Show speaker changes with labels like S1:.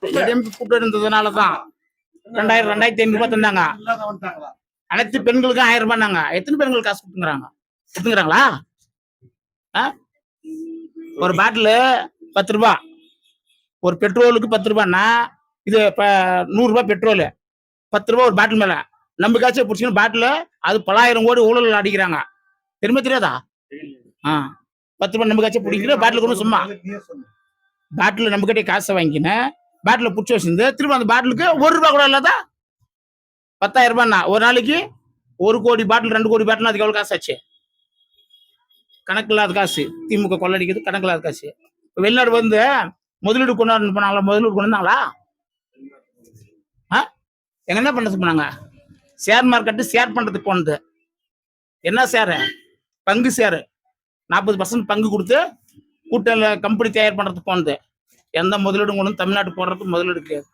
S1: கூட்டு இருந்ததுனாலதான் 2500 தந்தாங்க. அனைத்து பெண்களுக்கும் 1000 ரூபாய்னாங்க. எத்தனை பெண்கள் காசு கொடுத்துங்கிறாங்களா? ஒரு பாட்டில் 10 ரூபாய், ஒரு பெட்ரோலுக்கு 10 ரூபாய்னா இது 100 ரூபாய் பெட்ரோலு, 10 ரூபாய் ஒரு பாட்டில் மேல. நம்ம காசை பிடிச்சிக்கணும் பாட்டில், அது பலாயிரம் கோடி ஊழல் அடிக்கிறாங்க. தெரியாதா? 10 ரூபாய் நம்ம காசை பிடிக்கிற பாட்டில் கொண்டு சும்மா பாட்டில் நம்ம கிட்டே காசை வாங்கிக்கினேன், பாட்டில் பிடிச்சி வச்சிருந்து திரும்ப அந்த பாட்டிலுக்கு 1 ரூபாய் கூட இல்லாத 10,000 ரூபாய்னா ஒரு நாளைக்கு 1 கோடி பாட்டில் 2 கோடி பாட்டில் அதுக்கு எவ்வளவு காசு ஆச்சு? கணக்கு இல்லாத காசு. திமுக கொள்ளடிக்கிறது கணக்கு இல்லாத காசு. வெளிநாடு வந்து முதலீடு கொண்டாந்து போனாங்களா? முதலீடு கொண்டு வந்தாங்களா? எங்க என்ன பண்ணது போனாங்க? ஷேர் மார்க்கெட்டு ஷேர் பண்றதுக்கு போனது. என்ன ஷேரு? பங்கு ஷேரு. 40% பங்கு கொடுத்து கூட்டல கம்பெனி தயார் பண்றதுக்கு போனது. எந்த முதலீடும் கொண்டு தமிழ்நாட்டு போடுறதுக்கு முதலீடு கிடையாது.